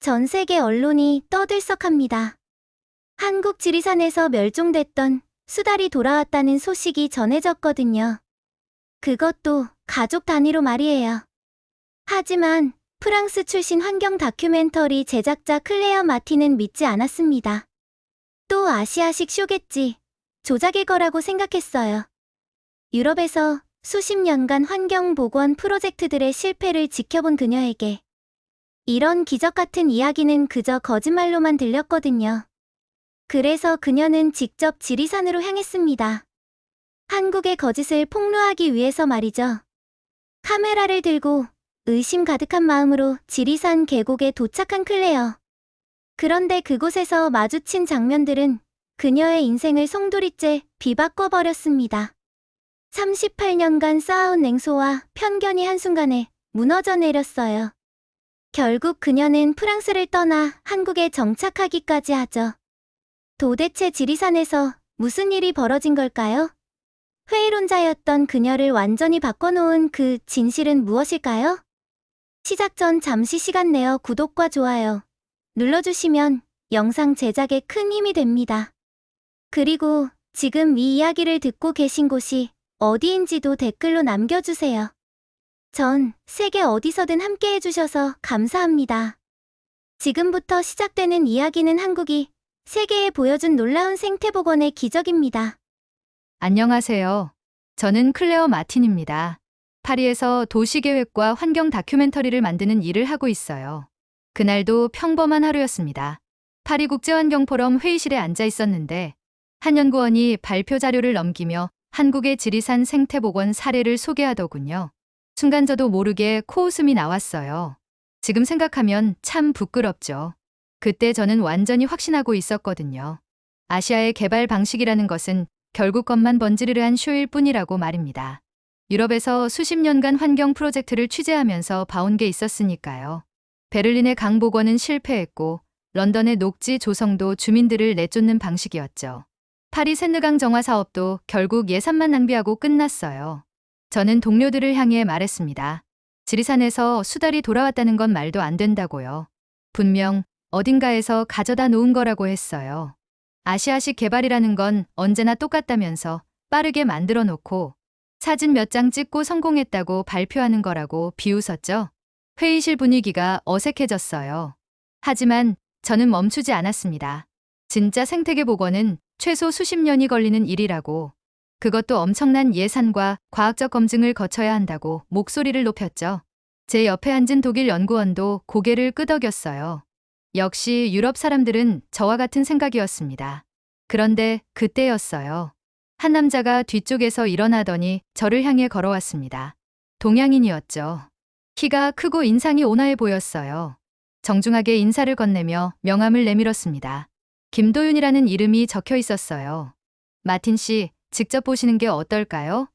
전 세계 언론이 떠들썩합니다. 한국 지리산에서 멸종됐던 수달이 돌아왔다는 소식이 전해졌거든요. 그것도 가족 단위로 말이에요. 하지만 프랑스 출신 환경 다큐멘터리 제작자 클레어 마틴은 믿지 않았습니다. 또 아시아식 쇼겠지. 조작일 거라고 생각했어요. 유럽에서 수십 년간 환경보건 프로젝트들의 실패를 지켜본 그녀에게 이런 기적 같은 이야기는 그저 거짓말로만 들렸거든요. 그래서 그녀는 직접 지리산으로 향했습니다. 한국의 거짓을 폭로하기 위해서 말이죠. 카메라를 들고 의심 가득한 마음으로 지리산 계곡에 도착한 클레어. 그런데 그곳에서 마주친 장면들은 그녀의 인생을 송두리째 뒤바꿔버렸습니다. 38년간 쌓아온 냉소와 편견이 한순간에 무너져 내렸어요. 결국 그녀는 프랑스를 떠나 한국에 정착하기까지 하죠. 도대체 지리산에서 무슨 일이 벌어진 걸까요? 회의론자였던 그녀를 완전히 바꿔놓은 그 진실은 무엇일까요? 시작 전 잠시 시간 내어 구독과 좋아요 눌러주시면 영상 제작에 큰 힘이 됩니다. 그리고 지금 이 이야기를 듣고 계신 곳이 어디인지도 댓글로 남겨주세요. 전 세계 어디서든 함께 해주셔서 감사합니다. 지금부터 시작되는 이야기는 한국이 세계에 보여준 놀라운 생태복원의 기적입니다. 안녕하세요. 저는 클레어 마틴입니다. 파리에서 도시계획과 환경 다큐멘터리를 만드는 일을 하고 있어요. 그날도 평범한 하루였습니다. 파리국제환경포럼 회의실에 앉아 있었는데 한 연구원이 발표 자료를 넘기며 한국의 지리산 생태복원 사례를 소개하더군요. 순간 저도 모르게 코웃음이 나왔어요. 지금 생각하면 참 부끄럽죠. 그때 저는 완전히 확신하고 있었거든요. 아시아의 개발 방식이라는 것은 결국 겉만 번지르르한 쇼일 뿐이라고 말입니다. 유럽에서 수십 년간 환경 프로젝트를 취재하면서 봐온 게 있었으니까요. 베를린의 강복원은 실패했고 런던의 녹지 조성도 주민들을 내쫓는 방식이었죠. 파리 샌느강 정화 사업도 결국 예산만 낭비하고 끝났어요. 저는 동료들을 향해 말했습니다. 지리산에서 수달이 돌아왔다는 건 말도 안 된다고요. 분명 어딘가에서 가져다 놓은 거라고 했어요. 아시아식 개발이라는 건 언제나 똑같다면서 빠르게 만들어 놓고 사진 몇 장 찍고 성공했다고 발표하는 거라고 비웃었죠. 회의실 분위기가 어색해졌어요. 하지만 저는 멈추지 않았습니다. 진짜 생태계 복원은 최소 수십 년이 걸리는 일이라고, 그것도 엄청난 예산과 과학적 검증을 거쳐야 한다고 목소리를 높였죠. 제 옆에 앉은 독일 연구원도 고개를 끄덕였어요. 역시 유럽 사람들은 저와 같은 생각이었습니다. 그런데 그때였어요. 한 남자가 뒤쪽에서 일어나더니 저를 향해 걸어왔습니다. 동양인이었죠. 키가 크고 인상이 온화해 보였어요. 정중하게 인사를 건네며 명함을 내밀었습니다. 김도윤이라는 이름이 적혀 있었어요. 마틴 씨, 직접 보시는 게 어떨까요?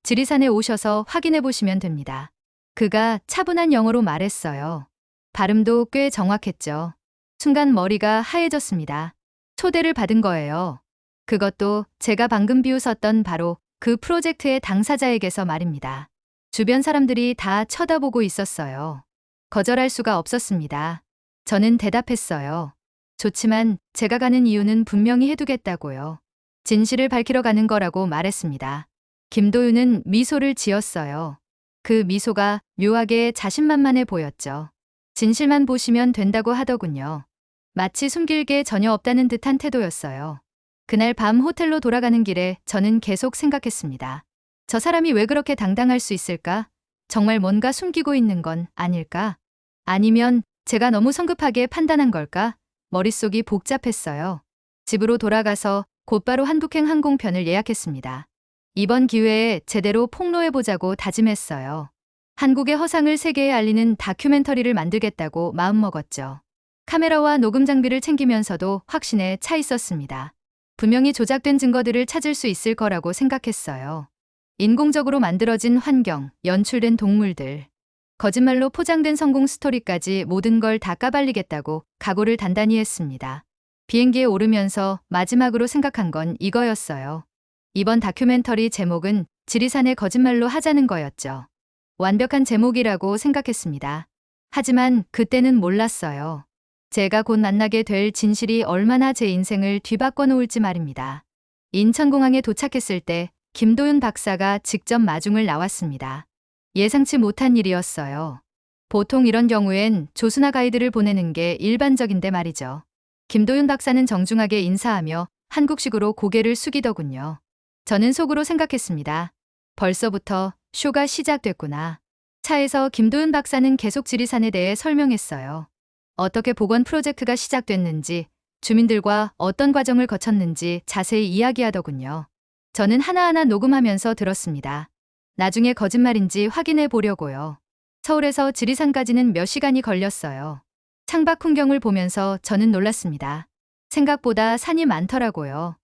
지리산에 오셔서 확인해 보시면 됩니다. 그가 차분한 영어로 말했어요. 발음도 꽤 정확했죠. 순간 머리가 하얘졌습니다. 초대를 받은 거예요. 그것도 제가 방금 비웃었던 바로 그 프로젝트의 당사자에게서 말입니다. 주변 사람들이 다 쳐다보고 있었어요. 거절할 수가 없었습니다. 저는 대답했어요. 좋지만 제가 가는 이유는 분명히 해두겠다고요. 진실을 밝히러 가는 거라고 말했습니다. 김도윤은 미소를 지었어요. 그 미소가 묘하게 자신만만해 보였죠. 진실만 보시면 된다고 하더군요. 마치 숨길 게 전혀 없다는 듯한 태도였어요. 그날 밤 호텔로 돌아가는 길에 저는 계속 생각했습니다. 저 사람이 왜 그렇게 당당할 수 있을까? 정말 뭔가 숨기고 있는 건 아닐까? 아니면 제가 너무 성급하게 판단한 걸까? 머릿속이 복잡했어요. 집으로 돌아가서 곧바로 한국행 항공편을 예약했습니다. 이번 기회에 제대로 폭로해보자고 다짐했어요. 한국의 허상을 세계에 알리는 다큐멘터리를 만들겠다고 마음먹었죠. 카메라와 녹음 장비를 챙기면서도 확신에 차 있었습니다. 분명히 조작된 증거들을 찾을 수 있을 거라고 생각했어요. 인공적으로 만들어진 환경, 연출된 동물들, 거짓말로 포장된 성공 스토리까지 모든 걸 다 까발리겠다고 각오를 단단히 했습니다. 비행기에 오르면서 마지막으로 생각한 건 이거였어요. 이번 다큐멘터리 제목은 지리산의 거짓말로 하자는 거였죠. 완벽한 제목이라고 생각했습니다. 하지만 그때는 몰랐어요. 제가 곧 만나게 될 진실이 얼마나 제 인생을 뒤바꿔 놓을지 말입니다. 인천공항에 도착했을 때 김도윤 박사가 직접 마중을 나왔습니다. 예상치 못한 일이었어요. 보통 이런 경우엔 조수나 가이드를 보내는 게 일반적인데 말이죠. 김도윤 박사는 정중하게 인사하며 한국식으로 고개를 숙이더군요. 저는 속으로 생각했습니다. 벌써부터 쇼가 시작됐구나. 차에서 김도윤 박사는 계속 지리산에 대해 설명했어요. 어떻게 복원 프로젝트가 시작됐는지, 주민들과 어떤 과정을 거쳤는지 자세히 이야기하더군요. 저는 하나하나 녹음하면서 들었습니다. 나중에 거짓말인지 확인해 보려고요. 서울에서 지리산까지는 몇 시간이 걸렸어요. 창밖 풍경을 보면서 저는 놀랐습니다. 생각보다 산이 많더라고요.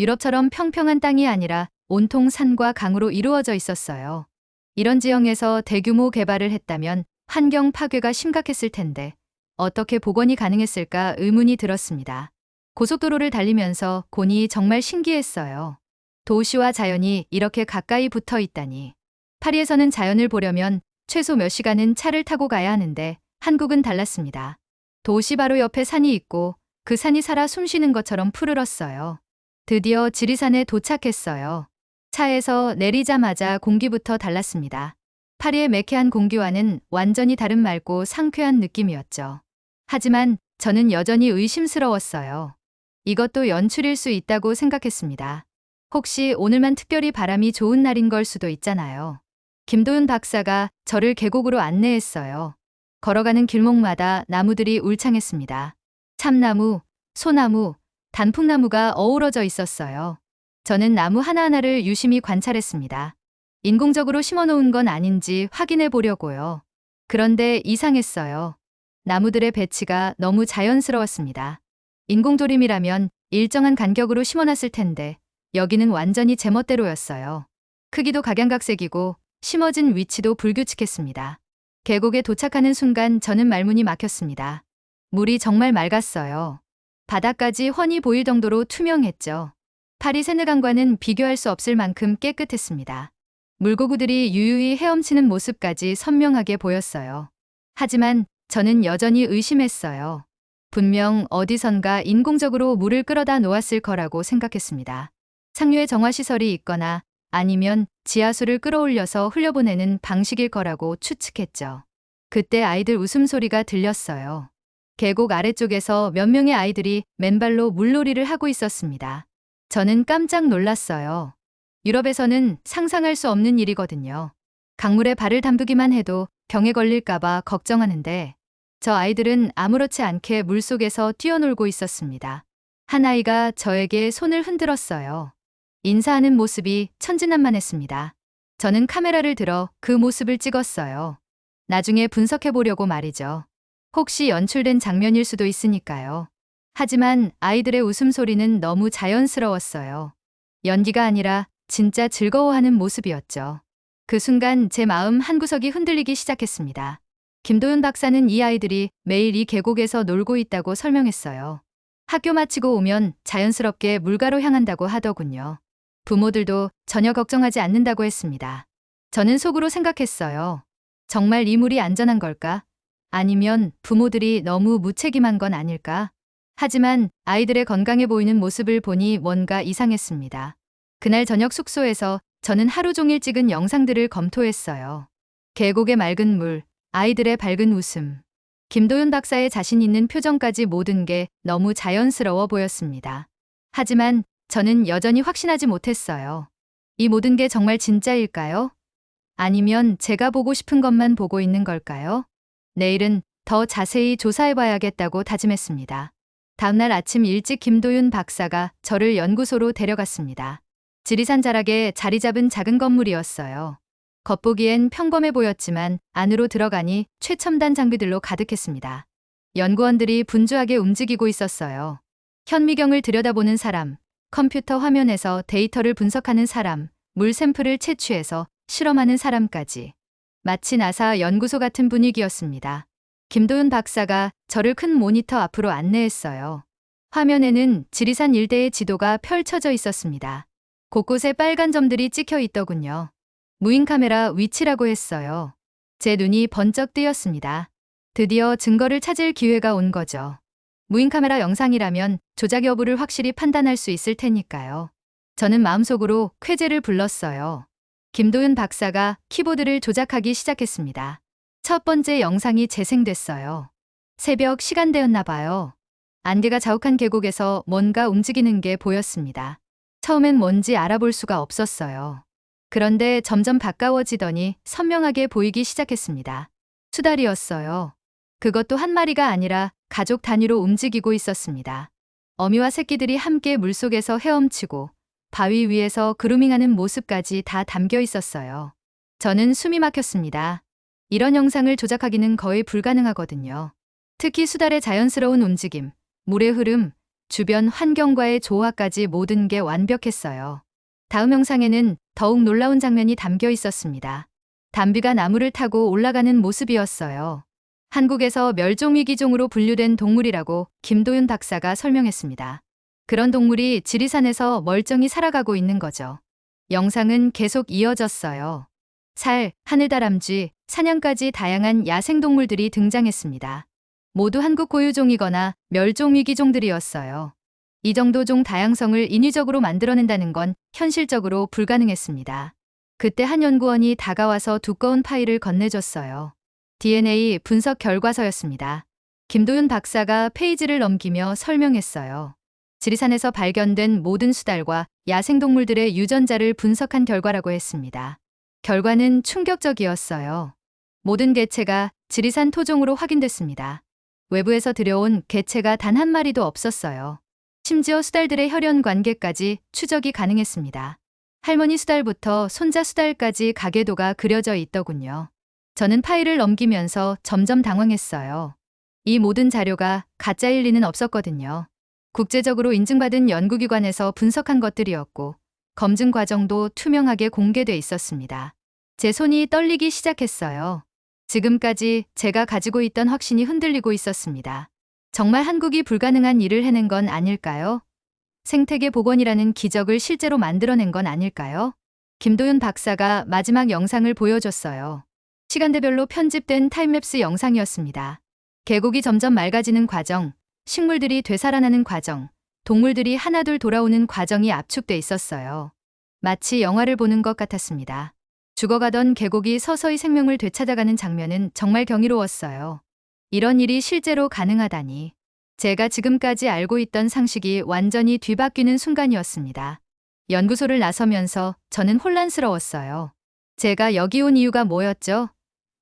유럽처럼 평평한 땅이 아니라 온통 산과 강으로 이루어져 있었어요. 이런 지형에서 대규모 개발을 했다면 환경 파괴가 심각했을 텐데 어떻게 복원이 가능했을까 의문이 들었습니다. 고속도로를 달리면서 보니 정말 신기했어요. 도시와 자연이 이렇게 가까이 붙어 있다니. 파리에서는 자연을 보려면 최소 몇 시간은 차를 타고 가야 하는데 한국은 달랐습니다. 도시 바로 옆에 산이 있고 그 산이 살아 숨쉬는 것처럼 푸르렀어요. 드디어 지리산에 도착했어요. 차에서 내리자마자 공기부터 달랐습니다. 파리의 매캐한 공기와는 완전히 다른 맑고 상쾌한 느낌이었죠. 하지만 저는 여전히 의심스러웠어요. 이것도 연출일 수 있다고 생각했습니다. 혹시 오늘만 특별히 바람이 좋은 날인 걸 수도 있잖아요. 김도윤 박사가 저를 계곡으로 안내했어요. 걸어가는 길목마다 나무들이 울창했습니다. 참나무, 소나무, 단풍나무가 어우러져 있었어요. 저는 나무 하나하나를 유심히 관찰했습니다. 인공적으로 심어놓은 건 아닌지 확인해 보려고요. 그런데 이상했어요. 나무들의 배치가 너무 자연스러웠습니다. 인공조림이라면 일정한 간격으로 심어놨을 텐데 여기는 완전히 제멋대로였어요. 크기도 각양각색이고 심어진 위치도 불규칙했습니다. 계곡에 도착하는 순간 저는 말문이 막혔습니다. 물이 정말 맑았어요. 바다까지 훤히 보일 정도로 투명했죠. 파리 세느강과는 비교할 수 없을 만큼 깨끗했습니다. 물고기들이 유유히 헤엄치는 모습까지 선명하게 보였어요. 하지만 저는 여전히 의심했어요. 분명 어디선가 인공적으로 물을 끌어다 놓았을 거라고 생각했습니다. 상류에 정화시설이 있거나 아니면 지하수를 끌어올려서 흘려보내는 방식일 거라고 추측했죠. 그때 아이들 웃음소리가 들렸어요. 계곡 아래쪽에서 몇 명의 아이들이 맨발로 물놀이를 하고 있었습니다. 저는 깜짝 놀랐어요. 유럽에서는 상상할 수 없는 일이거든요. 강물에 발을 담그기만 해도 병에 걸릴까봐 걱정하는데 저 아이들은 아무렇지 않게 물속에서 뛰어놀고 있었습니다. 한 아이가 저에게 손을 흔들었어요. 인사하는 모습이 천진난만했습니다. 저는 카메라를 들어 그 모습을 찍었어요. 나중에 분석해 보려고 말이죠. 혹시 연출된 장면일 수도 있으니까요. 하지만 아이들의 웃음소리는 너무 자연스러웠어요. 연기가 아니라 진짜 즐거워하는 모습이었죠. 그 순간 제 마음 한구석이 흔들리기 시작했습니다. 김도윤 박사는 이 아이들이 매일 이 계곡에서 놀고 있다고 설명했어요. 학교 마치고 오면 자연스럽게 물가로 향한다고 하더군요. 부모들도 전혀 걱정하지 않는다고 했습니다. 저는 속으로 생각했어요. 정말 이 물이 안전한 걸까? 아니면 부모들이 너무 무책임한 건 아닐까? 하지만 아이들의 건강해 보이는 모습을 보니 뭔가 이상했습니다. 그날 저녁 숙소에서 저는 하루 종일 찍은 영상들을 검토했어요. 계곡의 맑은 물, 아이들의 밝은 웃음, 김도윤 박사의 자신 있는 표정까지 모든 게 너무 자연스러워 보였습니다. 하지만 저는 여전히 확신하지 못했어요. 이 모든 게 정말 진짜일까요? 아니면 제가 보고 싶은 것만 보고 있는 걸까요? 내일은 더 자세히 조사해봐야겠다고 다짐했습니다. 다음날 아침 일찍 김도윤 박사가 저를 연구소로 데려갔습니다. 지리산 자락에 자리 잡은 작은 건물이었어요. 겉보기엔 평범해 보였지만 안으로 들어가니 최첨단 장비들로 가득했습니다. 연구원들이 분주하게 움직이고 있었어요. 현미경을 들여다보는 사람, 컴퓨터 화면에서 데이터를 분석하는 사람, 물 샘플을 채취해서 실험하는 사람까지. 마치 나사 연구소 같은 분위기였습니다. 김도윤 박사가 저를 큰 모니터 앞으로 안내했어요. 화면에는 지리산 일대의 지도가 펼쳐져 있었습니다. 곳곳에 빨간 점들이 찍혀 있더군요. 무인 카메라 위치라고 했어요. 제 눈이 번쩍 뜨였습니다. 드디어 증거를 찾을 기회가 온 거죠. 무인 카메라 영상이라면 조작 여부를 확실히 판단할 수 있을 테니까요. 저는 마음속으로 쾌재를 불렀어요. 김도윤 박사가 키보드를 조작하기 시작했습니다. 첫 번째 영상이 재생됐어요. 새벽 시간대였나 봐요. 안개가 자욱한 계곡에서 뭔가 움직이는 게 보였습니다. 처음엔 뭔지 알아볼 수가 없었어요. 그런데 점점 가까워지더니 선명하게 보이기 시작했습니다. 수달이었어요. 그것도 한 마리가 아니라 가족 단위로 움직이고 있었습니다. 어미와 새끼들이 함께 물속에서 헤엄치고 바위 위에서 그루밍하는 모습까지 다 담겨 있었어요. 저는 숨이 막혔습니다. 이런 영상을 조작하기는 거의 불가능하거든요. 특히 수달의 자연스러운 움직임, 물의 흐름, 주변 환경과의 조화까지 모든 게 완벽했어요. 다음 영상에는 더욱 놀라운 장면이 담겨 있었습니다. 담비가 나무를 타고 올라가는 모습이었어요. 한국에서 멸종위기종으로 분류된 동물이라고 김도윤 박사가 설명했습니다. 그런 동물이 지리산에서 멀쩡히 살아가고 있는 거죠. 영상은 계속 이어졌어요. 살, 하늘다람쥐, 사냥까지 다양한 야생동물들이 등장했습니다. 모두 한국 고유종이거나 멸종위기종들이었어요. 이 정도 종 다양성을 인위적으로 만들어낸다는 건 현실적으로 불가능했습니다. 그때 한 연구원이 다가와서 두꺼운 파일을 건네줬어요. DNA 분석 결과서였습니다. 김도윤 박사가 페이지를 넘기며 설명했어요. 지리산에서 발견된 모든 수달과 야생동물들의 유전자를 분석한 결과라고 했습니다. 결과는 충격적이었어요. 모든 개체가 지리산 토종으로 확인됐습니다. 외부에서 들여온 개체가 단 한 마리도 없었어요. 심지어 수달들의 혈연 관계까지 추적이 가능했습니다. 할머니 수달부터 손자 수달까지 가계도가 그려져 있더군요. 저는 파일을 넘기면서 점점 당황했어요. 이 모든 자료가 가짜일 리는 없었거든요. 국제적으로 인증받은 연구기관에서 분석한 것들이었고 검증 과정도 투명하게 공개돼 있었습니다. 제 손이 떨리기 시작했어요. 지금까지 제가 가지고 있던 확신이 흔들리고 있었습니다. 정말 한국이 불가능한 일을 해낸 건 아닐까요? 생태계 복원이라는 기적을 실제로 만들어낸 건 아닐까요? 김도윤 박사가 마지막 영상을 보여줬어요. 시간대별로 편집된 타임랩스 영상이었습니다. 계곡이 점점 맑아지는 과정, 식물들이 되살아나는 과정, 동물들이 하나둘 돌아오는 과정이 압축돼 있었어요. 마치 영화를 보는 것 같았습니다. 죽어가던 계곡이 서서히 생명을 되찾아가는 장면은 정말 경이로웠어요. 이런 일이 실제로 가능하다니. 제가 지금까지 알고 있던 상식이 완전히 뒤바뀌는 순간이었습니다. 연구소를 나서면서 저는 혼란스러웠어요. 제가 여기 온 이유가 뭐였죠?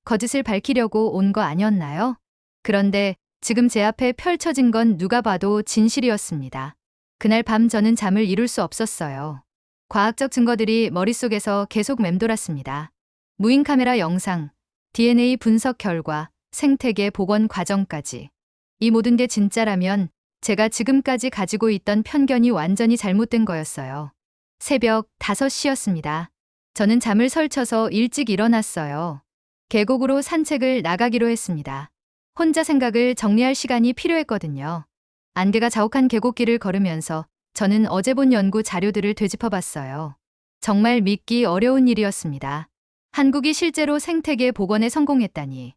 거짓을 밝히려고 온 거 아니었나요? 그런데 지금 제 앞에 펼쳐진 건 누가 봐도 진실이었습니다. 그날 밤 저는 잠을 이룰 수 없었어요. 과학적 증거들이 머릿속에서 계속 맴돌았습니다. 무인 카메라 영상, DNA 분석 결과, 생태계 복원 과정까지. 이 모든 게 진짜라면 제가 지금까지 가지고 있던 편견이 완전히 잘못된 거였어요. 새벽 5시였습니다. 저는 잠을 설쳐서 일찍 일어났어요. 계곡으로 산책을 나가기로 했습니다. 혼자 생각을 정리할 시간이 필요했거든요. 안개가 자욱한 계곡길을 걸으면서 저는 어제 본 연구 자료들을 되짚어봤어요. 정말 믿기 어려운 일이었습니다. 한국이 실제로 생태계 복원에 성공했다니.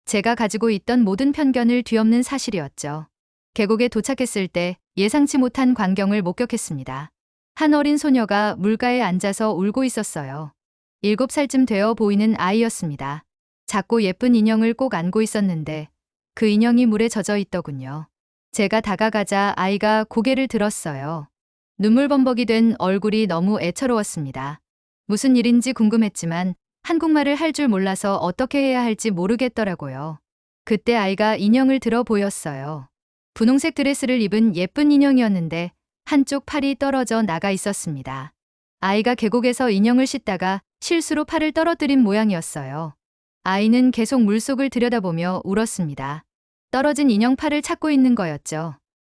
제가 가지고 있던 모든 편견을 뒤엎는 사실이었죠. 계곡에 도착했을 때 예상치 못한 광경을 목격했습니다. 한 어린 소녀가 물가에 앉아서 울고 있었어요. 7살쯤 되어 보이는 아이였습니다. 작고 예쁜 인형을 꼭 안고 있었는데 그 인형이 물에 젖어 있더군요. 제가 다가가자 아이가 고개를 들었어요. 눈물범벅이 된 얼굴이 너무 애처로웠습니다. 무슨 일인지 궁금했지만 한국말을 할 줄 몰라서 어떻게 해야 할지 모르겠더라고요. 그때 아이가 인형을 들어 보였어요. 분홍색 드레스를 입은 예쁜 인형이었는데 한쪽 팔이 떨어져 나가 있었습니다. 아이가 계곡에서 인형을 씻다가 실수로 팔을 떨어뜨린 모양이었어요. 아이는 계속 물속을 들여다보며 울었습니다. 떨어진 인형 팔을 찾고 있는 거였죠.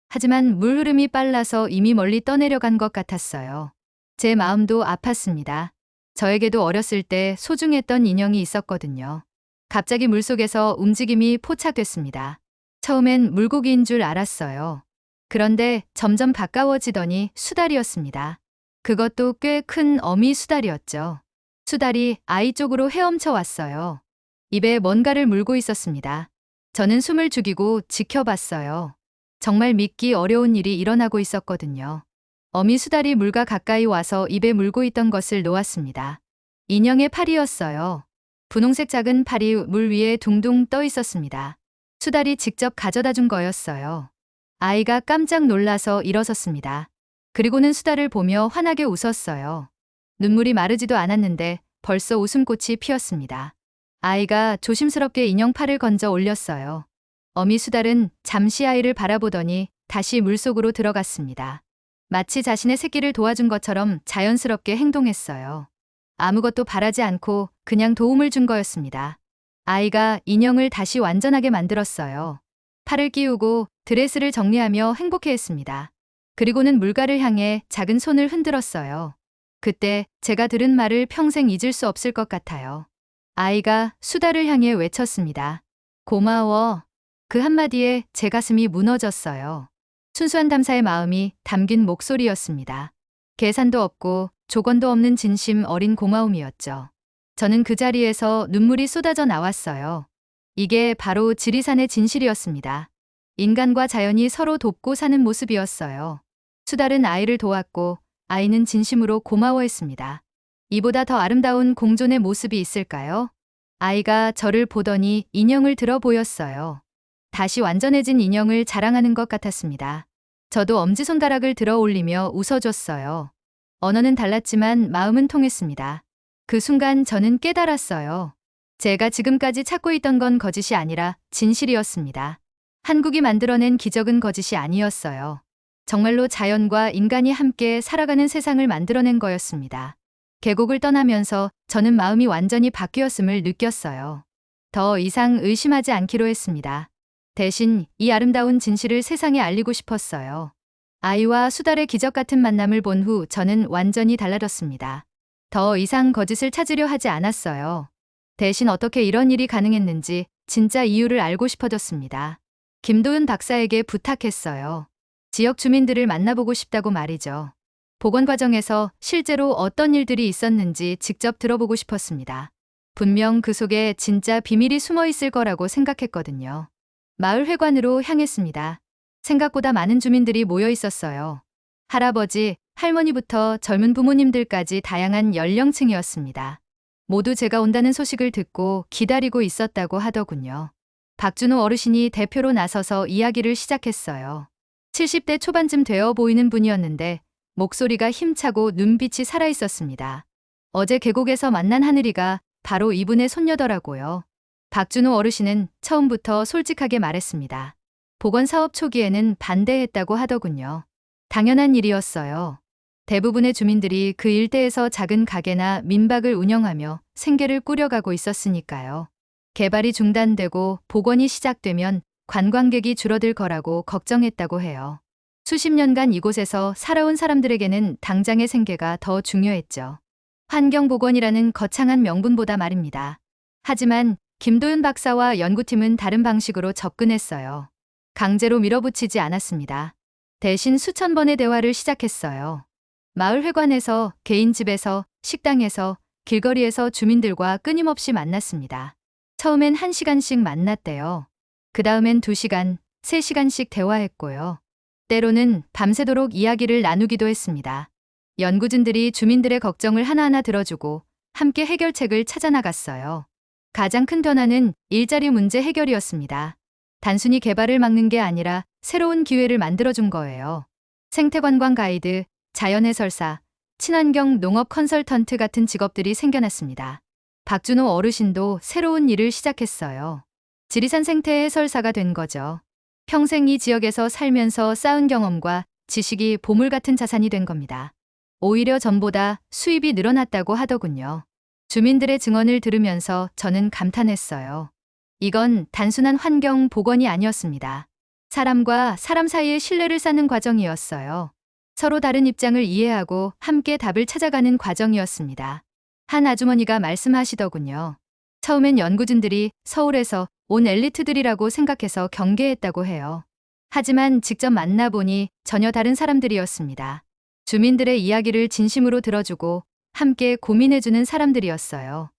하지만 물 흐름이 빨라서 이미 멀리 떠내려간 것 같았어요. 제 마음도 아팠습니다. 저에게도 어렸을 때 소중했던 인형이 있었거든요. 갑자기 물속에서 움직임이 포착됐습니다. 처음엔 물고기인 줄 알았어요. 그런데 점점 가까워지더니 수달이었습니다. 그것도 꽤 큰 어미 수달이었죠. 수달이 아이 쪽으로 헤엄쳐 왔어요. 입에 뭔가를 물고 있었습니다. 저는 숨을 죽이고 지켜봤어요. 정말 믿기 어려운 일이 일어나고 있었거든요. 어미 수달이 물과 가까이 와서 입에 물고 있던 것을 놓았습니다. 인형의 팔이었어요. 분홍색 작은 팔이 물 위에 둥둥 떠 있었습니다. 수달이 직접 가져다 준 거였어요. 아이가 깜짝 놀라서 일어섰습니다. 그리고는 수달을 보며 환하게 웃었어요. 눈물이 마르지도 않았는데 벌써 웃음꽃이 피었습니다. 아이가 조심스럽게 인형 팔을 건져 올렸어요. 어미 수달은 잠시 아이를 바라보더니 다시 물속으로 들어갔습니다. 마치 자신의 새끼를 도와준 것처럼 자연스럽게 행동했어요. 아무것도 바라지 않고 그냥 도움을 준 거였습니다. 아이가 인형을 다시 완전하게 만들었어요. 팔을 끼우고 드레스를 정리하며 행복해했습니다. 그리고는 물가를 향해 작은 손을 흔들었어요. 그때 제가 들은 말을 평생 잊을 수 없을 것 같아요. 아이가 수달을 향해 외쳤습니다. 고마워. 그 한마디에 제 가슴이 무너졌어요. 순수한 감사의 마음이 담긴 목소리였습니다. 계산도 없고 조건도 없는 진심 어린 고마움이었죠. 저는 그 자리에서 눈물이 쏟아져 나왔어요. 이게 바로 지리산의 진실이었습니다. 인간과 자연이 서로 돕고 사는 모습이었어요. 수달은 아이를 도왔고 아이는 진심으로 고마워했습니다. 이보다 더 아름다운 공존의 모습이 있을까요? 아이가 저를 보더니 인형을 들어 보였어요. 다시 완전해진 인형을 자랑하는 것 같았습니다. 저도 엄지손가락을 들어 올리며 웃어줬어요. 언어는 달랐지만 마음은 통했습니다. 그 순간 저는 깨달았어요. 제가 지금까지 찾고 있던 건 거짓이 아니라 진실이었습니다. 한국이 만들어낸 기적은 거짓이 아니었어요. 정말로 자연과 인간이 함께 살아가는 세상을 만들어낸 거였습니다. 계곡을 떠나면서 저는 마음이 완전히 바뀌었음을 느꼈어요. 더 이상 의심하지 않기로 했습니다. 대신 이 아름다운 진실을 세상에 알리고 싶었어요. 아이와 수달의 기적 같은 만남을 본 후 저는 완전히 달라졌습니다. 더 이상 거짓을 찾으려 하지 않았어요. 대신 어떻게 이런 일이 가능했는지 진짜 이유를 알고 싶어졌습니다. 김도윤 박사에게 부탁했어요. 지역 주민들을 만나보고 싶다고 말이죠. 복원 과정에서 실제로 어떤 일들이 있었는지 직접 들어보고 싶었습니다. 분명 그 속에 진짜 비밀이 숨어 있을 거라고 생각했거든요. 마을 회관으로 향했습니다. 생각보다 많은 주민들이 모여 있었어요. 할아버지, 할머니부터 젊은 부모님들까지 다양한 연령층이었습니다. 모두 제가 온다는 소식을 듣고 기다리고 있었다고 하더군요. 박준호 어르신이 대표로 나서서 이야기를 시작했어요. 70대 초반쯤 되어 보이는 분이었는데 목소리가 힘차고 눈빛이 살아있었습니다. 어제 계곡에서 만난 하늘이가 바로 이분의 손녀더라고요. 박준호 어르신은 처음부터 솔직하게 말했습니다. 복원사업 초기에는 반대했다고 하더군요. 당연한 일이었어요. 대부분의 주민들이 그 일대에서 작은 가게나 민박을 운영하며 생계를 꾸려가고 있었으니까요. 개발이 중단되고 복원이 시작되면 관광객이 줄어들 거라고 걱정했다고 해요. 수십 년간 이곳에서 살아온 사람들에게는 당장의 생계가 더 중요했죠. 환경복원이라는 거창한 명분보다 말입니다. 하지만 김도윤 박사와 연구팀은 다른 방식으로 접근했어요. 강제로 밀어붙이지 않았습니다. 대신 수천 번의 대화를 시작했어요. 마을 회관에서, 개인 집에서, 식당에서, 길거리에서 주민들과 끊임없이 만났습니다. 처음엔 1시간씩 만났대요. 그 다음엔 2시간, 3시간씩 대화했고요. 때로는 밤새도록 이야기를 나누기도 했습니다. 연구진들이 주민들의 걱정을 하나하나 들어주고 함께 해결책을 찾아나갔어요. 가장 큰 변화는 일자리 문제 해결이었습니다. 단순히 개발을 막는 게 아니라 새로운 기회를 만들어준 거예요. 생태관광 가이드, 자연해설사, 친환경 농업 컨설턴트 같은 직업들이 생겨났습니다. 박준호 어르신도 새로운 일을 시작했어요. 지리산 생태 해설사가 된 거죠. 평생 이 지역에서 살면서 쌓은 경험과 지식이 보물 같은 자산이 된 겁니다. 오히려 전보다 수입이 늘어났다고 하더군요. 주민들의 증언을 들으면서 저는 감탄했어요. 이건 단순한 환경 복원이 아니었습니다. 사람과 사람 사이의 신뢰를 쌓는 과정이었어요. 서로 다른 입장을 이해하고 함께 답을 찾아가는 과정이었습니다. 한 아주머니가 말씀하시더군요. 처음엔 연구진들이 서울에서 온 엘리트들이라고 생각해서 경계했다고 해요. 하지만 직접 만나보니 전혀 다른 사람들이었습니다. 주민들의 이야기를 진심으로 들어주고 함께 고민해주는 사람들이었어요.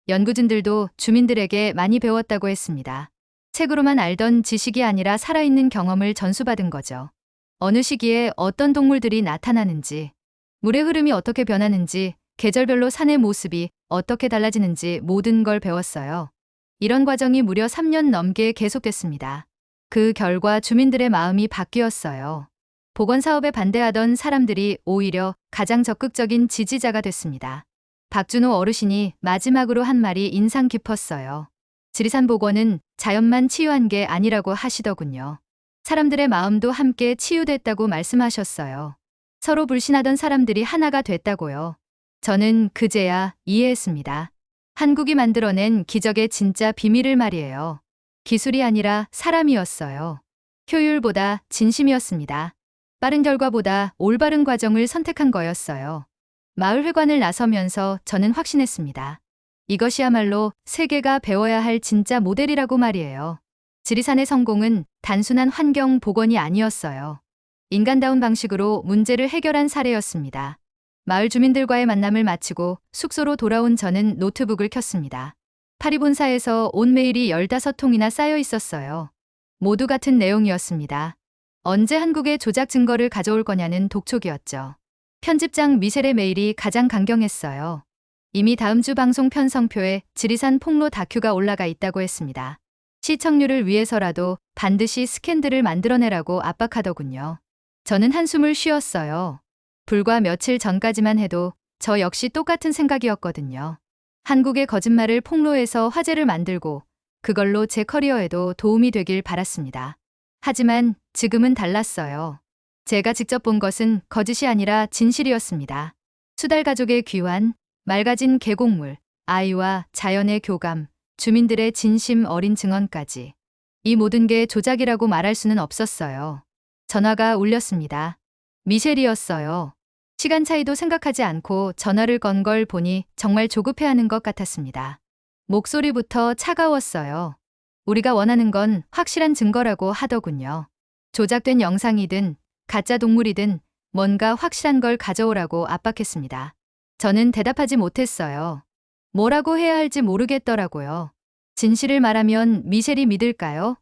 연구진들도 주민들에게 많이 배웠다고 했습니다. 책으로만 알던 지식이 아니라 살아있는 경험을 전수받은 거죠. 어느 시기에 어떤 동물들이 나타나는지, 물의 흐름이 어떻게 변하는지, 계절별로 산의 모습이 어떻게 달라지는지 모든 걸 배웠어요. 이런 과정이 무려 3년 넘게 계속됐습니다. 그 결과 주민들의 마음이 바뀌었어요. 보건 사업에 반대하던 사람들이 오히려 가장 적극적인 지지자가 됐습니다. 박준호 어르신이 마지막으로 한 말이 인상 깊었어요. 지리산 복원은 자연만 치유한 게 아니라고 하시더군요. 사람들의 마음도 함께 치유됐다고 말씀하셨어요. 서로 불신하던 사람들이 하나가 됐다고요. 저는 그제야 이해했습니다. 한국이 만들어낸 기적의 진짜 비밀을 말이에요. 기술이 아니라 사람이었어요. 효율보다 진심이었습니다. 빠른 결과보다 올바른 과정을 선택한 거였어요. 마을 회관을 나서면서 저는 확신했습니다. 이것이야말로 세계가 배워야 할 진짜 모델이라고 말이에요. 지리산의 성공은 단순한 환경 복원이 아니었어요. 인간다운 방식으로 문제를 해결한 사례였습니다. 마을 주민들과의 만남을 마치고 숙소로 돌아온 저는 노트북을 켰습니다. 파리 본사에서 온 메일이 15통이나 쌓여 있었어요. 모두 같은 내용이었습니다. 언제 한국에 조작 증거를 가져올 거냐는 독촉이었죠. 편집장 미셸의 메일이 가장 강경했어요. 이미 다음 주 방송 편성표에 지리산 폭로 다큐가 올라가 있다고 했습니다. 시청률을 위해서라도 반드시 스캔들을 만들어내라고 압박하더군요. 저는 한숨을 쉬었어요. 불과 며칠 전까지만 해도 저 역시 똑같은 생각이었거든요. 한국의 거짓말을 폭로해서 화제를 만들고 그걸로 제 커리어에도 도움이 되길 바랐습니다. 하지만 지금은 달랐어요. 제가 직접 본 것은 거짓이 아니라 진실이었습니다. 수달 가족의 귀환, 맑아진 계곡물, 아이와 자연의 교감, 주민들의 진심 어린 증언까지. 이 모든 게 조작이라고 말할 수는 없었어요. 전화가 울렸습니다. 미셸이었어요. 시간 차이도 생각하지 않고 전화를 건 걸 보니 정말 조급해하는 것 같았습니다. 목소리부터 차가웠어요. 우리가 원하는 건 확실한 증거라고 하더군요. 조작된 영상이든 가짜 동물이든 뭔가 확실한 걸 가져오라고 압박했습니다. 저는 대답하지 못했어요. 뭐라고 해야 할지 모르겠더라고요. 진실을 말하면 미셸이 믿을까요?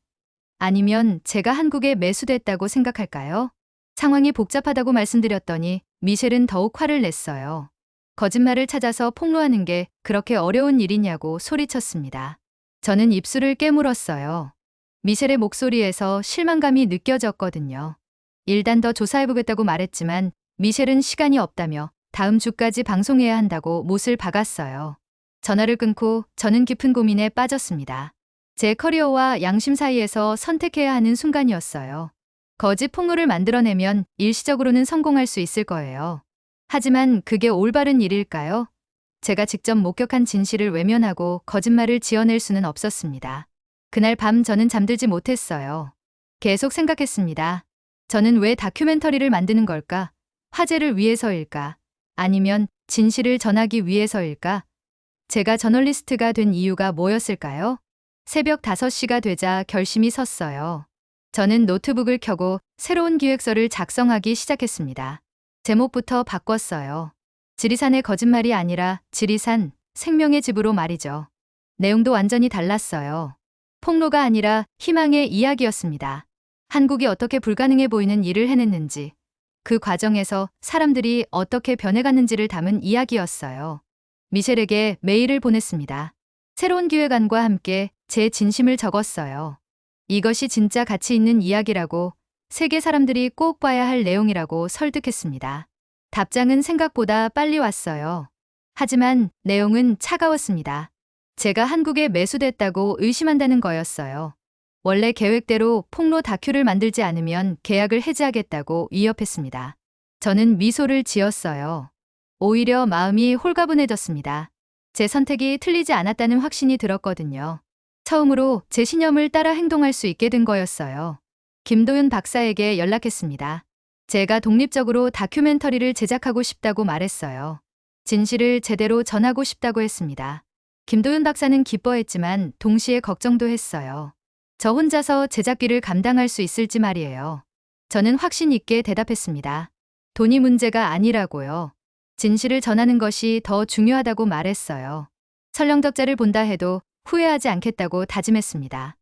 아니면 제가 한국에 매수됐다고 생각할까요? 상황이 복잡하다고 말씀드렸더니 미셸은 더욱 화를 냈어요. 거짓말을 찾아서 폭로하는 게 그렇게 어려운 일이냐고 소리쳤습니다. 저는 입술을 깨물었어요. 미셸의 목소리에서 실망감이 느껴졌거든요. 일단 더 조사해보겠다고 말했지만 미셸은 시간이 없다며 다음 주까지 방송해야 한다고 못을 박았어요. 전화를 끊고 저는 깊은 고민에 빠졌습니다. 제 커리어와 양심 사이에서 선택해야 하는 순간이었어요. 거짓 폭로를 만들어내면 일시적으로는 성공할 수 있을 거예요. 하지만 그게 올바른 일일까요? 제가 직접 목격한 진실을 외면하고 거짓말을 지어낼 수는 없었습니다. 그날 밤 저는 잠들지 못했어요. 계속 생각했습니다. 저는 왜 다큐멘터리를 만드는 걸까? 화제를 위해서일까? 아니면 진실을 전하기 위해서일까? 제가 저널리스트가 된 이유가 뭐였을까요? 새벽 5시가 되자 결심이 섰어요. 저는 노트북을 켜고 새로운 기획서를 작성하기 시작했습니다. 제목부터 바꿨어요. 지리산의 거짓말이 아니라 지리산, 생명의 집으로 말이죠. 내용도 완전히 달랐어요. 폭로가 아니라 희망의 이야기였습니다. 한국이 어떻게 불가능해 보이는 일을 해냈는지, 그 과정에서 사람들이 어떻게 변해갔는지를 담은 이야기였어요. 미셸에게 메일을 보냈습니다. 새로운 기획안과 함께 제 진심을 적었어요. 이것이 진짜 가치 있는 이야기라고, 세계 사람들이 꼭 봐야 할 내용이라고 설득했습니다. 답장은 생각보다 빨리 왔어요. 하지만 내용은 차가웠습니다. 제가 한국에 매수됐다고 의심한다는 거였어요. 원래 계획대로 폭로 다큐를 만들지 않으면 계약을 해지하겠다고 위협했습니다. 저는 미소를 지었어요. 오히려 마음이 홀가분해졌습니다. 제 선택이 틀리지 않았다는 확신이 들었거든요. 처음으로 제 신념을 따라 행동할 수 있게 된 거였어요. 김도윤 박사에게 연락했습니다. 제가 독립적으로 다큐멘터리를 제작하고 싶다고 말했어요. 진실을 제대로 전하고 싶다고 했습니다. 김도윤 박사는 기뻐했지만 동시에 걱정도 했어요. 저 혼자서 제작비를 감당할 수 있을지 말이에요. 저는 확신 있게 대답했습니다. 돈이 문제가 아니라고요. 진실을 전하는 것이 더 중요하다고 말했어요. 설렁적자를 본다 해도 후회하지 않겠다고 다짐했습니다.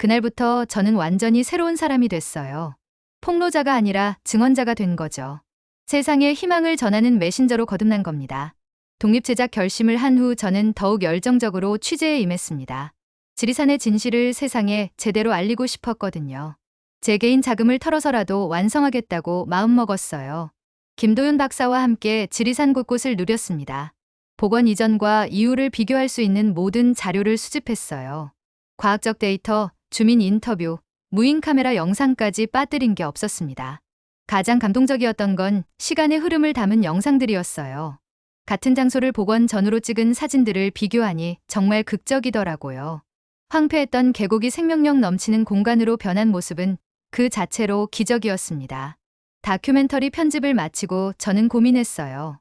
그날부터 저는 완전히 새로운 사람이 됐어요. 폭로자가 아니라 증언자가 된 거죠. 세상에 희망을 전하는 메신저로 거듭난 겁니다. 독립제작 결심을 한 후 저는 더욱 열정적으로 취재에 임했습니다. 지리산의 진실을 세상에 제대로 알리고 싶었거든요. 제 개인 자금을 털어서라도 완성하겠다고 마음먹었어요. 김도윤 박사와 함께 지리산 곳곳을 누렸습니다. 복원 이전과 이후를 비교할 수 있는 모든 자료를 수집했어요. 과학적 데이터, 주민 인터뷰, 무인 카메라 영상까지 빠뜨린 게 없었습니다. 가장 감동적이었던 건 시간의 흐름을 담은 영상들이었어요. 같은 장소를 복원 전후로 찍은 사진들을 비교하니 정말 극적이더라고요. 황폐했던 계곡이 생명력 넘치는 공간으로 변한 모습은 그 자체로 기적이었습니다. 다큐멘터리 편집을 마치고 저는 고민했어요.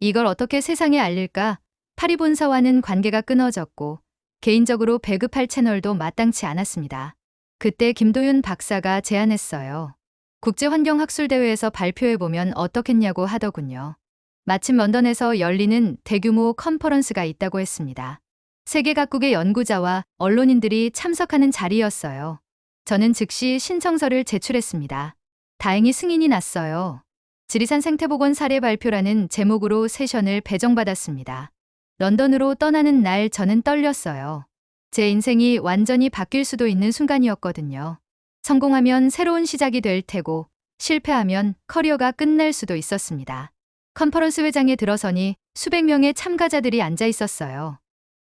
이걸 어떻게 세상에 알릴까? 파리 본사와는 관계가 끊어졌고 개인적으로 배급할 채널도 마땅치 않았습니다. 그때 김도윤 박사가 제안했어요. 국제환경학술대회에서 발표해보면 어떻겠냐고 하더군요. 마침 런던에서 열리는 대규모 컨퍼런스가 있다고 했습니다. 세계 각국의 연구자와 언론인들이 참석하는 자리였어요. 저는 즉시 신청서를 제출했습니다. 다행히 승인이 났어요. 지리산 생태복원 사례 발표라는 제목으로 세션을 배정받았습니다. 런던으로 떠나는 날 저는 떨렸어요. 제 인생이 완전히 바뀔 수도 있는 순간이었거든요. 성공하면 새로운 시작이 될 테고 실패하면 커리어가 끝날 수도 있었습니다. 컨퍼런스 회장에 들어서니 수백 명의 참가자들이 앉아 있었어요.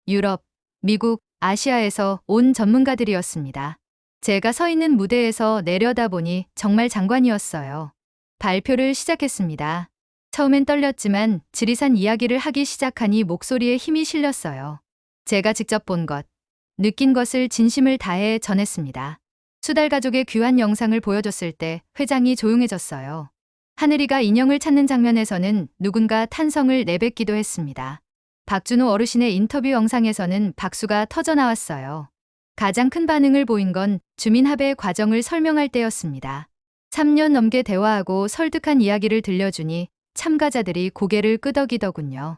유럽, 미국, 아시아에서 온 전문가들이었습니다. 제가 서 있는 무대에서 내려다보니 정말 장관이었어요. 발표를 시작했습니다. 처음엔 떨렸지만 지리산 이야기를 하기 시작하니 목소리에 힘이 실렸어요. 제가 직접 본 것, 느낀 것을 진심을 다해 전했습니다. 수달 가족의 귀한 영상을 보여줬을 때 회장이 조용해졌어요. 하늘이가 인형을 찾는 장면에서는 누군가 탄성을 내뱉기도 했습니다. 박준호 어르신의 인터뷰 영상에서는 박수가 터져 나왔어요. 가장 큰 반응을 보인 건 주민 합의 과정을 설명할 때였습니다. 3년 넘게 대화하고 설득한 이야기를 들려주니 참가자들이 고개를 끄덕이더군요.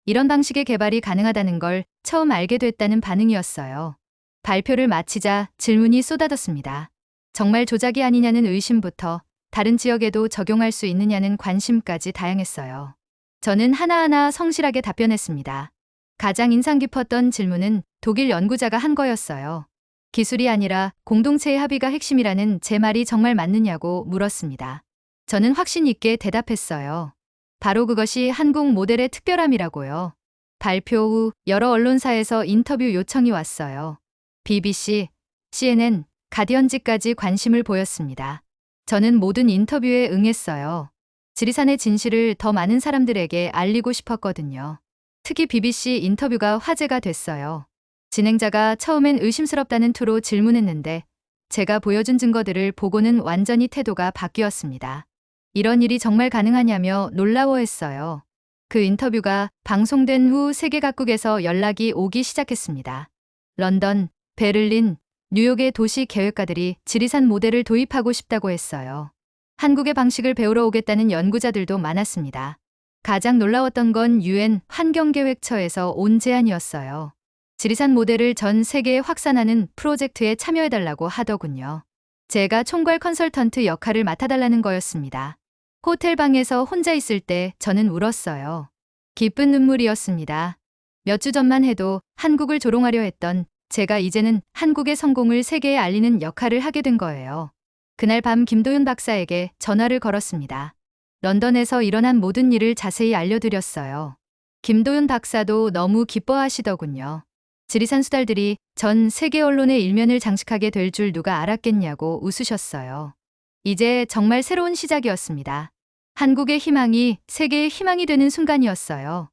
이런 방식의 개발이 가능하다는 걸 처음 알게 됐다는 반응이었어요. 발표를 마치자 질문이 쏟아졌습니다. 정말 조작이 아니냐는 의심부터 다른 지역에도 적용할 수 있느냐는 관심까지 다양했어요. 저는 하나하나 성실하게 답변했습니다. 가장 인상 깊었던 질문은 독일 연구자가 한 거였어요. 기술이 아니라 공동체의 합의가 핵심이라는 제 말이 정말 맞느냐고 물었습니다. 저는 확신 있게 대답했어요. 바로 그것이 한국 모델의 특별함이라고요. 발표 후 여러 언론사에서 인터뷰 요청이 왔어요. BBC, CNN, 가디언지까지 관심을 보였습니다. 저는 모든 인터뷰에 응했어요. 지리산의 진실을 더 많은 사람들에게 알리고 싶었거든요. 특히 BBC 인터뷰가 화제가 됐어요. 진행자가 처음엔 의심스럽다는 투로 질문했는데 제가 보여준 증거들을 보고는 완전히 태도가 바뀌었습니다. 이런 일이 정말 가능하냐며 놀라워했어요. 그 인터뷰가 방송된 후 세계 각국에서 연락이 오기 시작했습니다. 런던, 베를린, 뉴욕의 도시 계획가들이 지리산 모델을 도입하고 싶다고 했어요. 한국의 방식을 배우러 오겠다는 연구자들도 많았습니다. 가장 놀라웠던 건 UN 환경계획처에서 온 제안이었어요. 지리산 모델을 전 세계에 확산하는 프로젝트에 참여해달라고 하더군요. 제가 총괄 컨설턴트 역할을 맡아달라는 거였습니다. 호텔 방에서 혼자 있을 때 저는 울었어요. 기쁜 눈물이었습니다. 몇 주 전만 해도 한국을 조롱하려 했던 제가 이제는 한국의 성공을 세계에 알리는 역할을 하게 된 거예요. 그날 밤 김도윤 박사에게 전화를 걸었습니다. 런던에서 일어난 모든 일을 자세히 알려드렸어요. 김도윤 박사도 너무 기뻐하시더군요. 지리산 수달들이 전 세계 언론의 일면을 장식하게 될 줄 누가 알았겠냐고 웃으셨어요. 이제 정말 새로운 시작이었습니다. 한국의 희망이 세계의 희망이 되는 순간이었어요.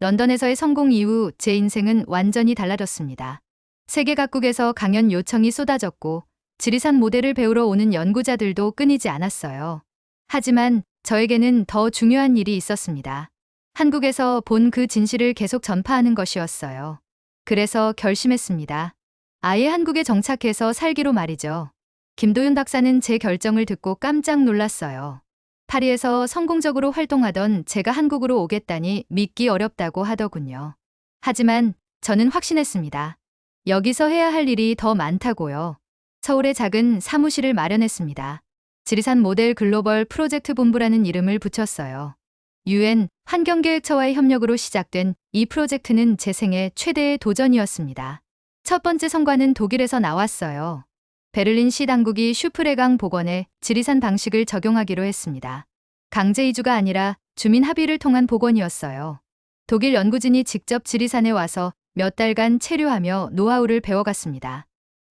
런던에서의 성공 이후 제 인생은 완전히 달라졌습니다. 세계 각국에서 강연 요청이 쏟아졌고 지리산 모델을 배우러 오는 연구자들도 끊이지 않았어요. 하지만 저에게는 더 중요한 일이 있었습니다. 한국에서 본 그 진실을 계속 전파하는 것이었어요. 그래서 결심했습니다. 아예 한국에 정착해서 살기로 말이죠. 김도윤 박사는 제 결정을 듣고 깜짝 놀랐어요. 파리에서 성공적으로 활동하던 제가 한국으로 오겠다니 믿기 어렵다고 하더군요. 하지만 저는 확신했습니다. 여기서 해야 할 일이 더 많다고요. 서울에 작은 사무실을 마련했습니다. 지리산 모델 글로벌 프로젝트 본부라는 이름을 붙였어요. UN 환경계획처와의 협력으로 시작된 이 프로젝트는 제 생애 최대의 도전이었습니다. 첫 번째 성과는 독일에서 나왔어요. 베를린시 당국이 슈프레강 복원에 지리산 방식을 적용하기로 했습니다. 강제 이주가 아니라 주민 합의를 통한 복원이었어요. 독일 연구진이 직접 지리산에 와서 몇 달간 체류하며 노하우를 배워갔습니다.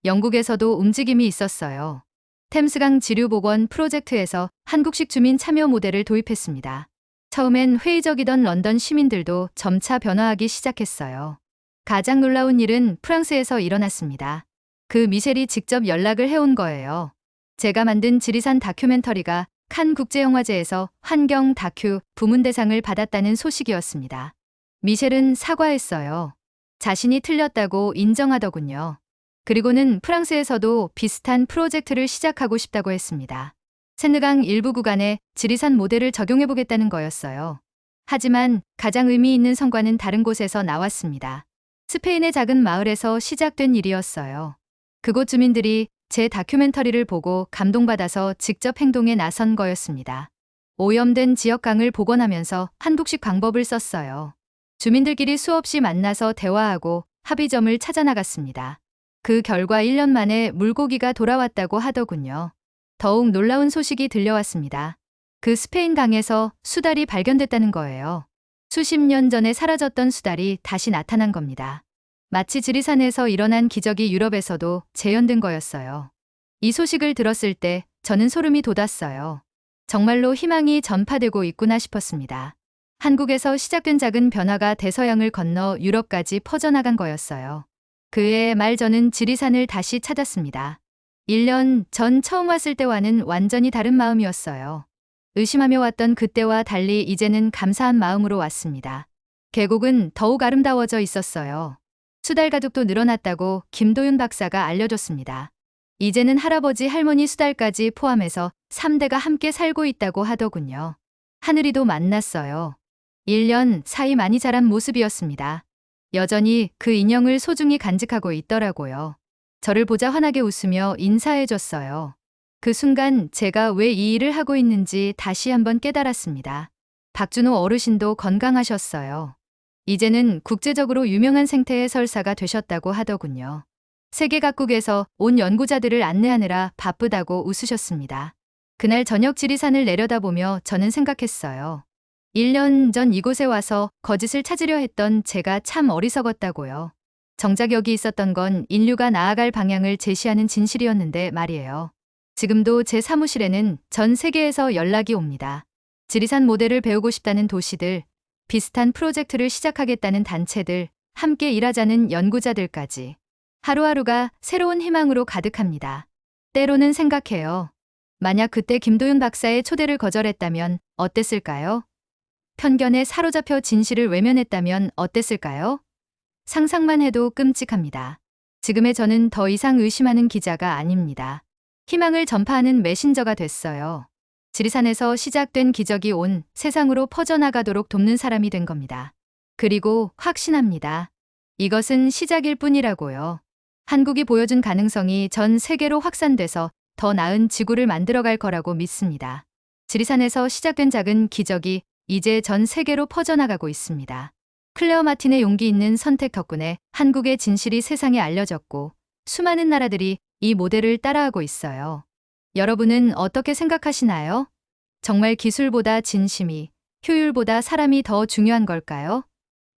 영국에서도 움직임이 있었어요. 템스강 지류 복원 프로젝트에서 한국식 주민 참여 모델을 도입했습니다. 처음엔 회의적이던 런던 시민들도 점차 변화하기 시작했어요. 가장 놀라운 일은 프랑스에서 일어났습니다. 그 미셸이 직접 연락을 해온 거예요. 제가 만든 지리산 다큐멘터리가 칸 국제영화제에서 환경 다큐 부문대상을 받았다는 소식이었습니다. 미셸은 사과했어요. 자신이 틀렸다고 인정하더군요. 그리고는 프랑스에서도 비슷한 프로젝트를 시작하고 싶다고 했습니다. 샌느강 일부 구간에 지리산 모델을 적용해보겠다는 거였어요. 하지만 가장 의미 있는 성과는 다른 곳에서 나왔습니다. 스페인의 작은 마을에서 시작된 일이었어요. 그곳 주민들이 제 다큐멘터리를 보고 감동받아서 직접 행동에 나선 거였습니다. 오염된 지역강을 복원하면서 한국식 방법을 썼어요. 주민들끼리 수없이 만나서 대화하고 합의점을 찾아 나갔습니다. 그 결과 1년 만에 물고기가 돌아왔다고 하더군요. 더욱 놀라운 소식이 들려왔습니다. 그 스페인 강에서 수달이 발견됐다는 거예요. 수십 년 전에 사라졌던 수달이 다시 나타난 겁니다. 마치 지리산에서 일어난 기적이 유럽에서도 재현된 거였어요. 이 소식을 들었을 때 저는 소름이 돋았어요. 정말로 희망이 전파되고 있구나 싶었습니다. 한국에서 시작된 작은 변화가 대서양을 건너 유럽까지 퍼져나간 거였어요. 그해 말 저는 지리산을 다시 찾았습니다. 1년 전 처음 왔을 때와는 완전히 다른 마음이었어요. 의심하며 왔던 그때와 달리 이제는 감사한 마음으로 왔습니다. 계곡은 더욱 아름다워져 있었어요. 수달 가족도 늘어났다고 김도윤 박사가 알려줬습니다. 이제는 할아버지 할머니 수달까지 포함해서 3대가 함께 살고 있다고 하더군요. 하늘이도 만났어요. 1년 사이 많이 자란 모습이었습니다. 여전히 그 인형을 소중히 간직하고 있더라고요. 저를 보자 환하게 웃으며 인사해줬어요. 그 순간 제가 왜 이 일을 하고 있는지 다시 한번 깨달았습니다. 박준호 어르신도 건강하셨어요. 이제는 국제적으로 유명한 생태 해설사가 되셨다고 하더군요. 세계 각국에서 온 연구자들을 안내하느라 바쁘다고 웃으셨습니다. 그날 저녁 지리산을 내려다보며 저는 생각했어요. 1년 전 이곳에 와서 거짓을 찾으려 했던 제가 참 어리석었다고요. 정작 여기 있었던 건 인류가 나아갈 방향을 제시하는 진실이었는데 말이에요. 지금도 제 사무실에는 전 세계에서 연락이 옵니다. 지리산 모델을 배우고 싶다는 도시들, 비슷한 프로젝트를 시작하겠다는 단체들, 함께 일하자는 연구자들까지. 하루하루가 새로운 희망으로 가득합니다. 때로는 생각해요. 만약 그때 김도윤 박사의 초대를 거절했다면 어땠을까요? 편견에 사로잡혀 진실을 외면했다면 어땠을까요? 상상만 해도 끔찍합니다. 지금의 저는 더 이상 의심하는 기자가 아닙니다. 희망을 전파하는 메신저가 됐어요. 지리산에서 시작된 기적이 온 세상으로 퍼져나가도록 돕는 사람이 된 겁니다. 그리고 확신합니다. 이것은 시작일 뿐이라고요. 한국이 보여준 가능성이 전 세계로 확산돼서 더 나은 지구를 만들어갈 거라고 믿습니다. 지리산에서 시작된 작은 기적이 이제 전 세계로 퍼져나가고 있습니다. 클레어 마틴의 용기 있는 선택 덕분에 한국의 진실이 세상에 알려졌고 수많은 나라들이 이 모델을 따라하고 있어요. 여러분은 어떻게 생각하시나요? 정말 기술보다 진심이, 효율보다 사람이 더 중요한 걸까요?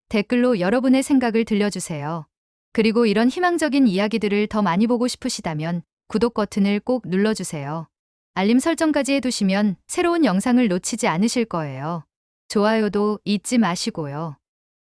댓글로 여러분의 생각을 들려주세요. 그리고 이런 희망적인 이야기들을 더 많이 보고 싶으시다면 구독 버튼을 꼭 눌러주세요. 알림 설정까지 해두시면 새로운 영상을 놓치지 않으실 거예요. 좋아요도 잊지 마시고요.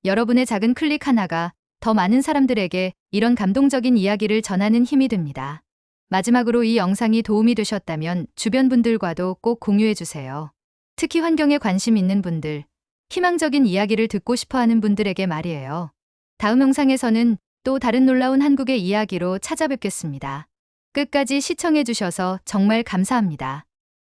여러분의 작은 클릭 하나가 더 많은 사람들에게 이런 감동적인 이야기를 전하는 힘이 됩니다. 마지막으로 이 영상이 도움이 되셨다면 주변 분들과도 꼭 공유해주세요. 특히 환경에 관심 있는 분들, 희망적인 이야기를 듣고 싶어하는 분들에게 말이에요. 다음 영상에서는 또 다른 놀라운 한국의 이야기로 찾아뵙겠습니다. 끝까지 시청해주셔서 정말 감사합니다.